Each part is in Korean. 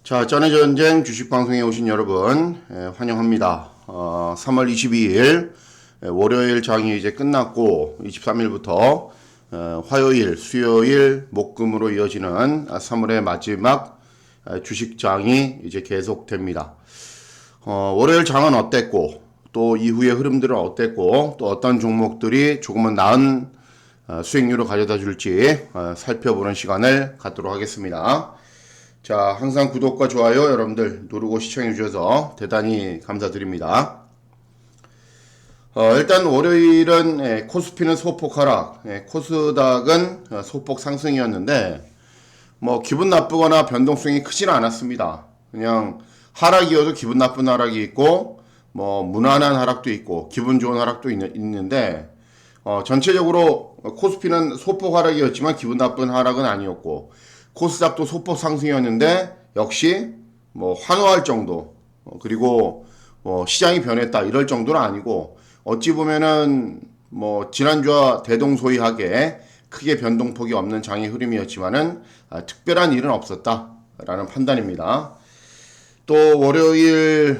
자, 전해전쟁 주식방송에 오신 여러분, 환영합니다. 3월 22일, 월요일 장이 이제 끝났고, 23일부터, 화요일, 수요일, 목금으로 이어지는 3월의 마지막 주식장이 이제 계속됩니다. 월요일 장은 어땠고, 또 이후의 흐름들은 어땠고, 또 어떤 종목들이 조금은 나은 수익률을 가져다 줄지 살펴보는 시간을 갖도록 하겠습니다. 자, 항상 구독과 좋아요 여러분들 누르고 시청해 주셔서 대단히 감사드립니다. 일단 월요일은 코스피는 소폭 하락, 코스닥은 소폭 상승이었는데 뭐 기분 나쁘거나 변동성이 크지는 않았습니다. 그냥 하락이어도 기분 나쁜 하락이 있고 뭐 무난한 하락도 있고 기분 좋은 하락도 있는데 전체적으로 코스피는 소폭 하락이었지만 기분 나쁜 하락은 아니었고 코스닥도 소폭 상승이었는데 역시 뭐 환호할 정도 그리고 뭐 시장이 변했다 이럴 정도는 아니고 어찌 보면은 뭐 지난주와 대동소이하게 크게 변동폭이 없는 장의 흐름이었지만은 특별한 일은 없었다라는 판단입니다. 또 월요일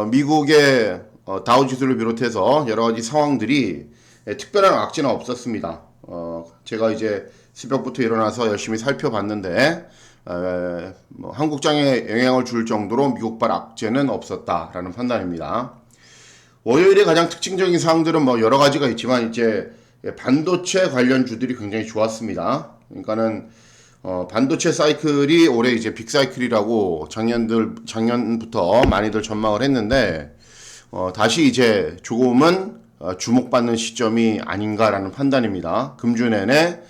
미국의 다우지수를 비롯해서 여러 가지 상황들이 특별한 악재는 없었습니다. 제가 이제 새벽부터 일어나서 열심히 살펴봤는데 뭐 한국장에 영향을 줄 정도로 미국발 악재는 없었다라는 판단입니다. 월요일에 가장 특징적인 사항들은 뭐 여러 가지가 있지만 이제 반도체 관련 주들이 굉장히 좋았습니다. 그러니까는 반도체 사이클이 올해 이제 빅사이클이라고 작년부터 많이들 전망을 했는데 다시 이제 조금은 주목받는 시점이 아닌가라는 판단입니다. 금주 내내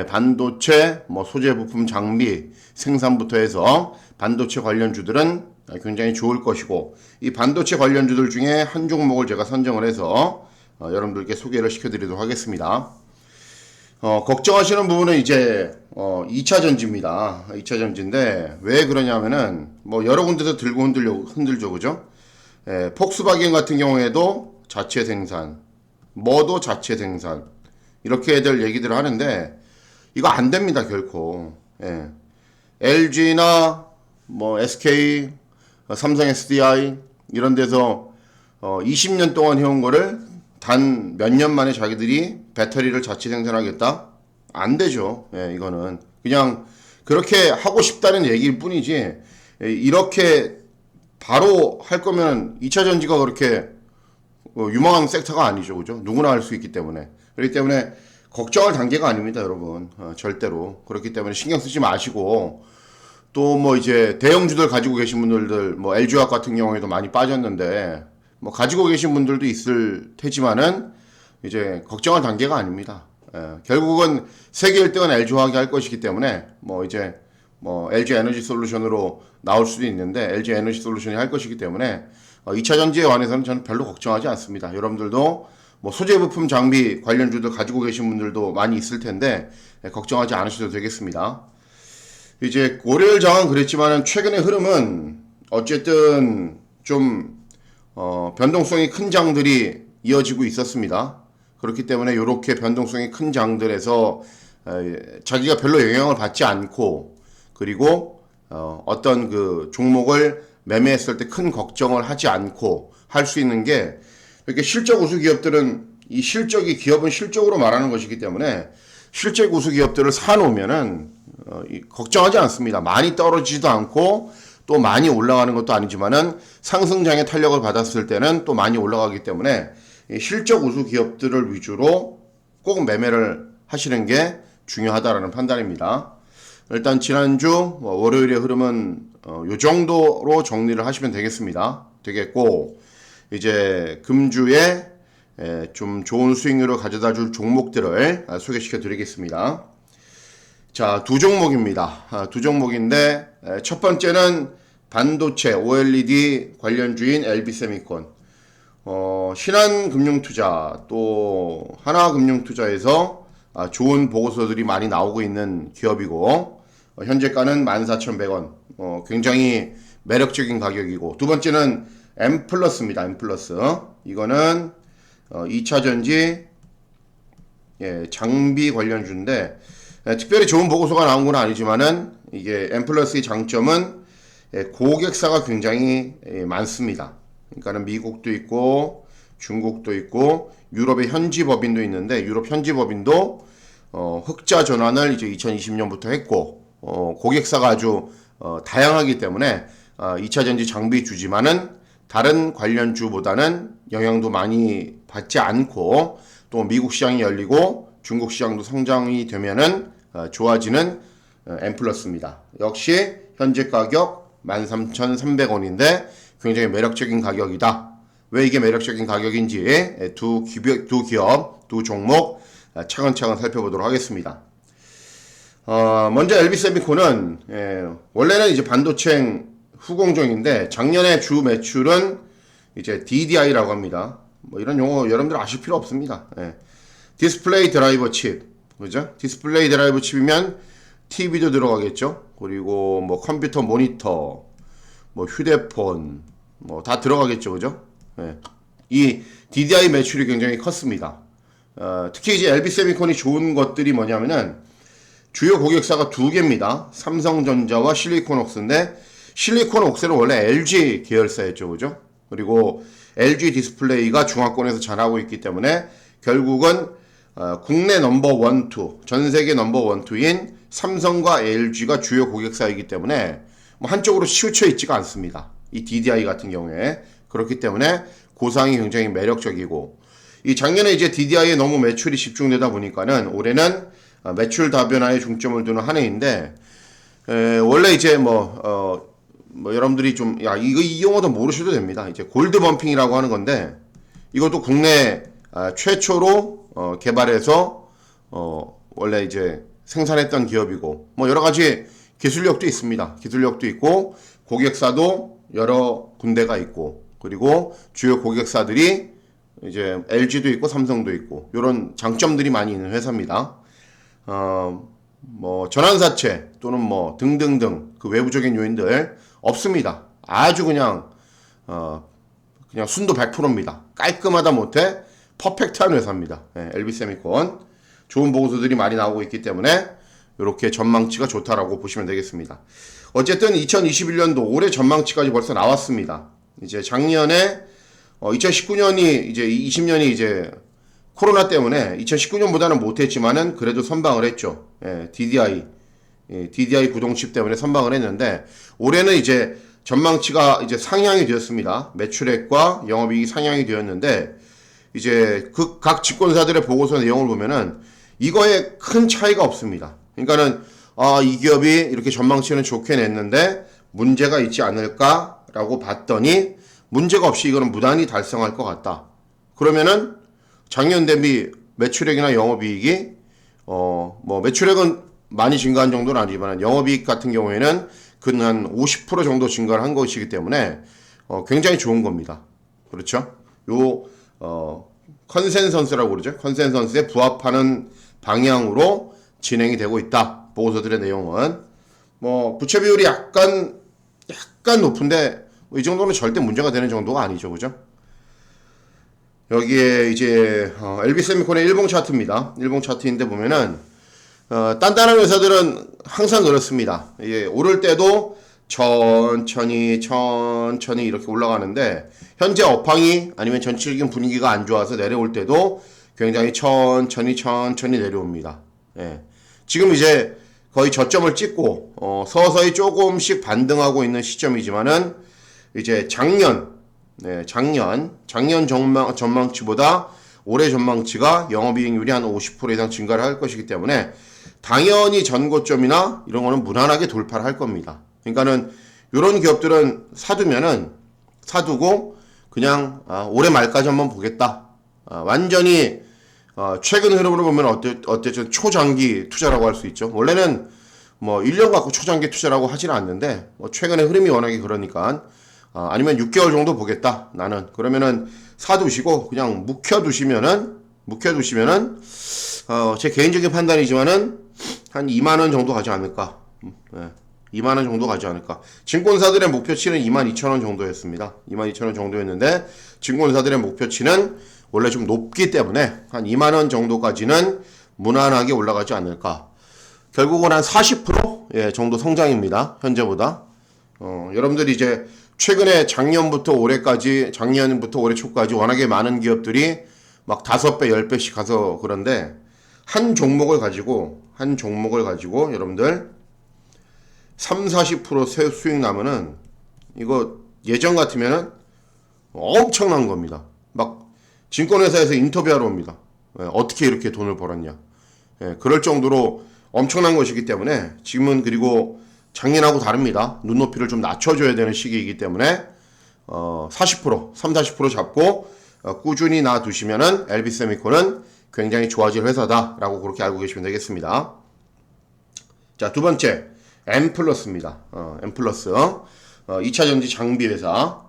반도체, 뭐 소재 부품 장비 생산부터 해서 반도체 관련주들은 굉장히 좋을 것이고 이 반도체 관련주들 중에 한 종목을 제가 선정을 해서 여러분들께 소개를 시켜드리도록 하겠습니다. 걱정하시는 부분은 이제 2차 전지입니다. 2차 전지인데 왜 그러냐면은 뭐 여러 군데서 들고 흔들죠, 그죠? 폭스바겐 같은 경우에도 자체 생산, 뭐도 자체 생산 이렇게들 얘기들을 하는데 이거 안 됩니다, 결코. LG나 뭐 SK, 삼성 SDI 이런 데서 20년 동안 해온 거를 단 몇 년 만에 자기들이 배터리를 자체 생산하겠다? 안 되죠. 이거는 그냥 그렇게 하고 싶다는 얘기일 뿐이지 이렇게 바로 할 거면 2차 전지가 그렇게 유망한 섹터가 아니죠, 그죠? 누구나 할 수 있기 때문에. 그렇기 때문에 걱정할 단계가 아닙니다, 여러분. 절대로. 그렇기 때문에 신경 쓰지 마시고, 또 뭐 이제 대형주들 가지고 계신 분들, 뭐 LG화학 같은 경우에도 많이 빠졌는데, 뭐 가지고 계신 분들도 있을 테지만은, 이제 걱정할 단계가 아닙니다. 결국은 세계 1등은 LG화학이 할 것이기 때문에, 뭐 이제, 뭐 LG 에너지 솔루션으로 나올 수도 있는데, LG 에너지 솔루션이 할 것이기 때문에, 2차 전지에 관해서는 저는 별로 걱정하지 않습니다. 여러분들도 뭐 소재 부품 장비 관련주들 가지고 계신 분들도 많이 있을 텐데 걱정하지 않으셔도 되겠습니다. 이제 월요일 장은 그랬지만 최근의 흐름은 어쨌든 좀 변동성이 큰 장들이 이어지고 있었습니다. 그렇기 때문에 이렇게 변동성이 큰 장들에서 자기가 별로 영향을 받지 않고 그리고 어떤 그 종목을 매매했을 때 큰 걱정을 하지 않고 할 수 있는 게 이렇게 실적 우수 기업들은 이 실적이 기업은 실적으로 말하는 것이기 때문에 실적 우수 기업들을 사놓으면은 걱정하지 않습니다. 많이 떨어지지도 않고 또 많이 올라가는 것도 아니지만은 상승장의 탄력을 받았을 때는 또 많이 올라가기 때문에 실적 우수 기업들을 위주로 꼭 매매를 하시는 게 중요하다라는 판단입니다. 일단 지난주 월요일의 흐름은 요 정도로 정리를 하시면 되겠고 이제 금주에 좀 좋은 수익률을 가져다 줄 종목들을 소개시켜 드리겠습니다. 자, 두 종목입니다. 두 종목인데 첫 번째는 반도체 OLED 관련주인 LB세미콘. 신한금융투자 또 하나금융투자에서 좋은 보고서들이 많이 나오고 있는 기업이고 현재가는 14,100원. 굉장히 매력적인 가격이고 두 번째는 M플러스입니다. M플러스. 이거는 2차 전지 장비 관련주인데 특별히 좋은 보고서가 나온 건 아니지만은 이게 M플러스의 장점은 고객사가 굉장히 많습니다. 그러니까는 미국도 있고 중국도 있고 유럽의 현지 법인도 있는데 유럽 현지 법인도 흑자 전환을 이제 2020년부터 했고 고객사가 아주 다양하기 때문에 2차전지 장비 주지만은 다른 관련주보다는 영향도 많이 받지 않고 또 미국 시장이 열리고 중국 시장도 성장이 되면은 좋아지는 엠플러스입니다. 역시 현재 가격 13,300원인데 굉장히 매력적인 가격이다. 왜 이게 매력적인 가격인지 두 기업, 두 종목 차근차근 살펴보도록 하겠습니다. 먼저 LB세미콘은 원래는 이제 반도체 후공정인데 작년에 주 매출은 이제 DDI라고 합니다. 뭐 이런 용어 여러분들 아실 필요 없습니다. 디스플레이 드라이버 칩, 그죠? 디스플레이 드라이버 칩이면 TV도 들어가겠죠. 그리고 뭐 컴퓨터 모니터, 뭐 휴대폰, 뭐 다 들어가겠죠, 그죠? 이 DDI 매출이 굉장히 컸습니다. 특히 이제 LB세미콘이 좋은 것들이 뭐냐면은 주요 고객사가 두 개입니다. 삼성전자와 실리콘웍스인데 실리콘웍스는 원래 LG 계열사였죠, 그죠? 그리고 LG 디스플레이가 중화권에서 잘하고 있기 때문에 결국은 국내 넘버 1, 2, 전 세계 넘버 1, 2인 삼성과 LG가 주요 고객사이기 때문에 뭐 한쪽으로 치우쳐 있지가 않습니다. 이 DDI 같은 경우에 그렇기 때문에 고상이 굉장히 매력적이고 이 작년에 이제 DDI에 너무 매출이 집중되다 보니까는 올해는 매출 다변화에 중점을 두는 한 해인데 원래 이제 뭐 여러분들이 좀 이 용어도 모르셔도 됩니다. 이제 골드 범핑이라고 하는 건데 이것도 국내 최초로 개발해서 원래 이제 생산했던 기업이고 뭐 여러 가지 기술력도 있습니다. 기술력도 있고 고객사도 여러 군데가 있고 그리고 주요 고객사들이 이제 LG도 있고 삼성도 있고 이런 장점들이 많이 있는 회사입니다. 뭐 전환사채 또는 뭐 등등등 그 외부적인 요인들 없습니다. 아주 그냥 순도 100%입니다. 깔끔하다 못해 퍼펙트한 회사입니다. LB세미콘 좋은 보고서들이 많이 나오고 있기 때문에 이렇게 전망치가 좋다라고 보시면 되겠습니다. 어쨌든 2021년도 올해 전망치까지 벌써 나왔습니다. 이제 작년에 2019년이 이제 20년이 이제 코로나 때문에 2019년보다는 못했지만은 그래도 선방을 했죠. DDI 구동칩 때문에 선방을 했는데 올해는 이제 전망치가 이제 상향이 되었습니다. 매출액과 영업이익이 상향이 되었는데 이제 그 각 증권사들의 보고서 내용을 보면은 이거에 큰 차이가 없습니다. 그러니까는 이 기업이 이렇게 전망치는 좋게 냈는데 문제가 있지 않을까라고 봤더니 문제가 없이 이거는 무난히 달성할 것 같다. 그러면은 작년 대비 매출액이나 영업이익이 뭐 매출액은 많이 증가한 정도는 아니지만 영업이익 같은 경우에는 한 50% 정도 증가를 한 것이기 때문에 굉장히 좋은 겁니다. 그렇죠? 컨센서스라고 그러죠. 컨센서스에 부합하는 방향으로 진행이 되고 있다. 보고서들의 내용은 뭐 부채 비율이 약간 높은데 이 정도는 절대 문제가 되는 정도가 아니죠, 그죠? 여기에 이제 LB세미콘의 일봉 차트입니다. 일봉 차트인데 보면은 단단한 회사들은 항상 그렇습니다. 오를 때도 천천히 이렇게 올라가는데 현재 업황이 아니면 전체적인 분위기가 안 좋아서 내려올 때도 굉장히 천천히 내려옵니다. 지금 이제 거의 저점을 찍고 서서히 조금씩 반등하고 있는 시점이지만은 이제 작년 전망치보다 올해 전망치가 영업이익률이 한 50% 이상 증가를 할 것이기 때문에 당연히 전고점이나 이런 거는 무난하게 돌파를 할 겁니다. 그러니까는 이런 기업들은 사두고 그냥 올해 말까지 한번 보겠다. 완전히 최근 흐름으로 보면 어쨌든 초장기 투자라고 할 수 있죠. 원래는 뭐 1년 갖고 초장기 투자라고 하지는 않는데 뭐 최근의 흐름이 워낙에 그러니까 아니면 6개월 정도 보겠다. 나는 그러면은 사두시고 그냥 묵혀두시면은 제 개인적인 판단이지만은 한 2만 원 정도 가지 않을까. 2만 원 정도 가지 않을까. 증권사들의 목표치는 22,000원 정도였습니다. 22,000원 정도였는데 증권사들의 목표치는 원래 좀 높기 때문에 한 2만 원 정도까지는 무난하게 올라가지 않을까. 결국은 한 40% 정도 성장입니다. 현재보다. 여러분들이 이제 최근에 작년부터 올해 초까지 워낙에 많은 기업들이 막 5배, 10배씩 가서 그런데 한 종목을 가지고 여러분들 30-40% 수익 나면은 이거 예전 같으면은 엄청난 겁니다. 막 증권회사에서 인터뷰하러 옵니다. 어떻게 이렇게 돈을 벌었냐. 그럴 정도로 엄청난 것이기 때문에 지금은 그리고 작년하고 다릅니다. 눈높이를 좀 낮춰줘야 되는 시기이기 때문에 40% 잡고 꾸준히 놔두시면은 LB세미콘은 굉장히 좋아질 회사다라고 그렇게 알고 계시면 되겠습니다. 자, 두 번째 M플러스입니다. M플러스 2차전지 장비 회사.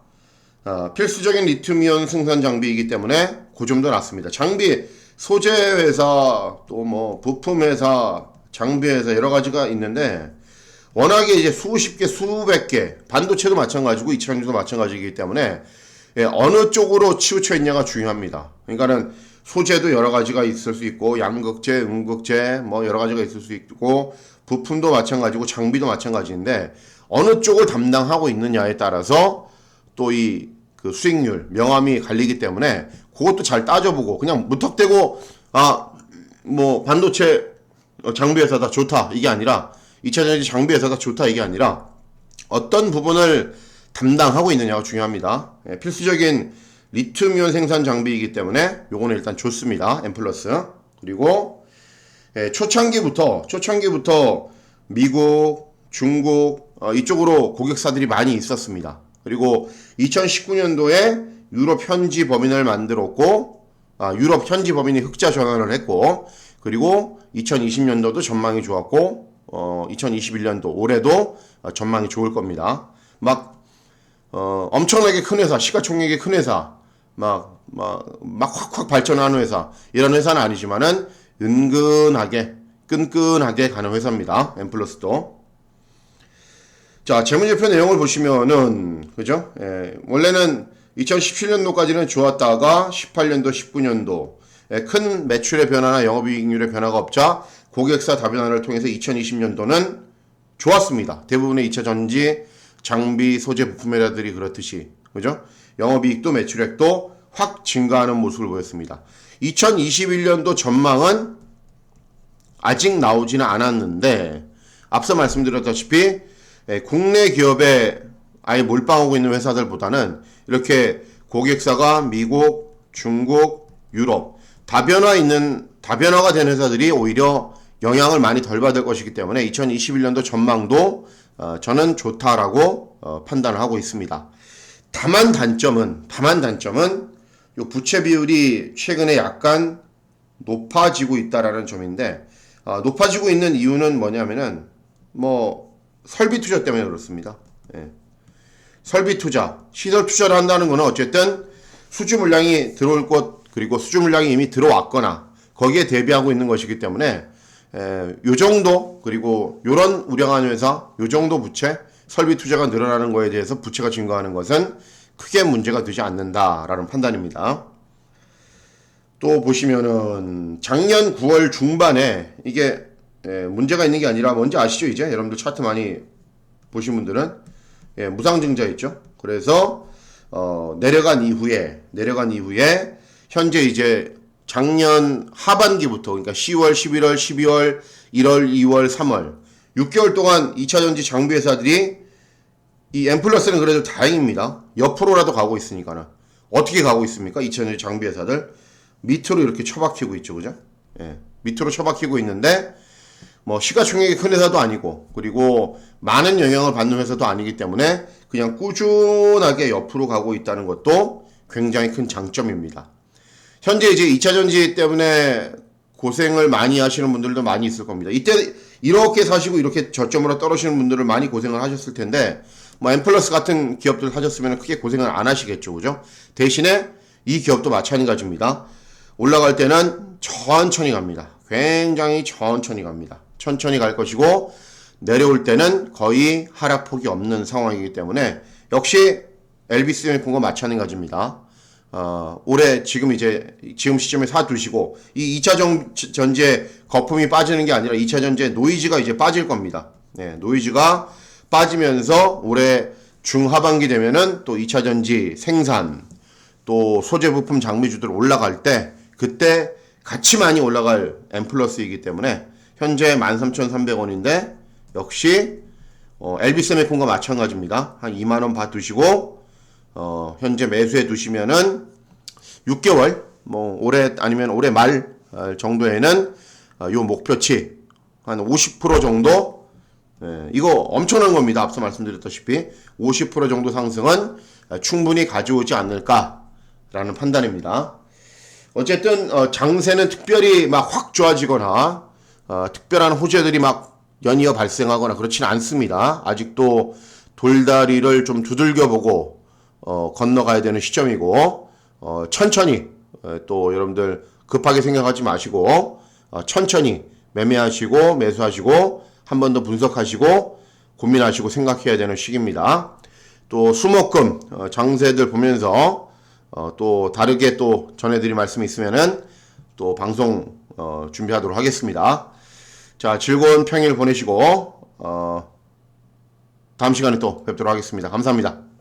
필수적인 리튬이온 생산 장비이기 때문에 그 정도 낫습니다. 장비 소재 회사 또 뭐 부품 회사 장비 회사 여러 가지가 있는데 워낙에 이제 수십 개 수백 개 반도체도 마찬가지고 2차전지도 마찬가지이기 때문에 어느 쪽으로 치우쳐 있냐가 중요합니다. 그러니까는 소재도 여러 가지가 있을 수 있고 양극재, 음극재 뭐 여러 가지가 있을 수 있고 부품도 마찬가지고 장비도 마찬가지인데 어느 쪽을 담당하고 있느냐에 따라서 또 이 그 수익률, 명암이 갈리기 때문에 그것도 잘 따져보고 그냥 무턱대고 뭐 반도체 장비 회사다 좋다 이게 아니라 2차전지 장비 회사가 좋다 이게 아니라 어떤 부분을 담당하고 있느냐가 중요합니다. 필수적인 리튬이온 생산 장비이기 때문에 요거는 일단 좋습니다. M플러스. 그리고 초창기부터 미국, 중국 이쪽으로 고객사들이 많이 있었습니다. 그리고 2019년도에 유럽 현지 법인을 만들었고 유럽 현지 법인이 흑자 전환을 했고 그리고 2020년도도 전망이 좋았고 2021년도 올해도 전망이 좋을 겁니다. 엄청나게 큰 회사, 시가총액이 큰 회사, 막 확 발전하는 회사, 이런 회사는 아니지만은 은근하게, 끈끈하게 가는 회사입니다. M플러스도. 자, 재무제표 내용을 보시면은, 그죠? 원래는 2017년도까지는 좋았다가 18년도, 19년도, 큰 매출의 변화나 영업이익률의 변화가 없자 고객사 다변화를 통해서 2020년도는 좋았습니다. 대부분의 2차 전지, 장비, 소재, 부품 회사들이 그렇듯이. 그죠? 영업이익도 매출액도 확 증가하는 모습을 보였습니다. 2021년도 전망은 아직 나오지는 않았는데, 앞서 말씀드렸다시피, 국내 기업에 아예 몰빵하고 있는 회사들보다는 이렇게 고객사가 미국, 중국, 유럽, 다변화가 된 회사들이 오히려 영향을 많이 덜 받을 것이기 때문에 2021년도 전망도 저는 좋다라고 판단을 하고 있습니다. 다만 단점은 요 부채 비율이 최근에 약간 높아지고 있다라는 점인데 높아지고 있는 이유는 뭐냐면은 설비 투자 때문에 그렇습니다. 설비 투자, 시설 투자를 한다는 거는 어쨌든 수주 물량이 들어올 것 그리고 수주 물량이 이미 들어왔거나 거기에 대비하고 있는 것이기 때문에 요 정도 그리고 요런 우량한 회사 요 정도 부채 설비 투자가 늘어나는 거에 대해서 부채가 증가하는 것은 크게 문제가 되지 않는다라는 판단입니다. 또 보시면은 작년 9월 중반에 이게 문제가 있는 게 아니라 뭔지 아시죠? 이제 여러분들 차트 많이 보신 분들은 무상증자 있죠. 그래서 내려간 이후에 현재 이제 작년 하반기부터 그러니까 10월, 11월, 12월, 1월, 2월, 3월 6개월 동안 2차전지 장비 회사들이 이 M플러스는 그래도 다행입니다. 옆으로라도 가고 있으니까는 어떻게 가고 있습니까? 2차전지 장비 회사들 밑으로 이렇게 처박히고 있죠, 그죠? 밑으로 처박히고 있는데 시가총액이 큰 회사도 아니고 그리고 많은 영향을 받는 회사도 아니기 때문에 그냥 꾸준하게 옆으로 가고 있다는 것도 굉장히 큰 장점입니다. 현재 이제 2차전지 때문에 고생을 많이 하시는 분들도 많이 있을 겁니다. 이때 이렇게 사시고 이렇게 저점으로 떨어지는 분들은 많이 고생을 하셨을 텐데 M플러스 같은 기업들 하셨으면 크게 고생을 안 하시겠죠, 그죠? 대신에 이 기업도 마찬가지입니다. 올라갈 때는 천천히 갑니다. 굉장히 천천히 갑니다. 천천히 갈 것이고 내려올 때는 거의 하락폭이 없는 상황이기 때문에 역시 LB세미콘과 마찬가지입니다. 올해 지금 시점에 사두시고 이 2차 전지에 거품이 빠지는 게 아니라 2차 전지에 노이즈가 이제 빠질 겁니다. 노이즈가 빠지면서 올해 중하반기 되면은 또 2차 전지 생산 또 소재 부품 장비주들 올라갈 때 그때 같이 많이 올라갈 M+이기 때문에 현재 13,300원인데 역시 LB세미콘과 마찬가지입니다. 한 2만원 봐두시고 현재 매수해 두시면은 6개월 뭐 올해 아니면 올해 말 정도에는 요 목표치 한 50% 정도 이거 엄청난 겁니다. 앞서 말씀드렸다시피 50% 정도 상승은 충분히 가져오지 않을까라는 판단입니다. 어쨌든 장세는 특별히 막 확 좋아지거나 특별한 호재들이 막 연이어 발생하거나 그렇지는 않습니다. 아직도 돌다리를 좀 두들겨보고 건너가야 되는 시점이고 천천히 또 여러분들 급하게 생각하지 마시고 천천히 매매하시고 매수하시고 한 번 더 분석하시고 고민하시고 생각해야 되는 시기입니다. 또 수목금 장세들 보면서 또 다르게 또 전해드릴 말씀이 있으면은 또 방송 준비하도록 하겠습니다. 자, 즐거운 평일 보내시고 다음 시간에 또 뵙도록 하겠습니다. 감사합니다.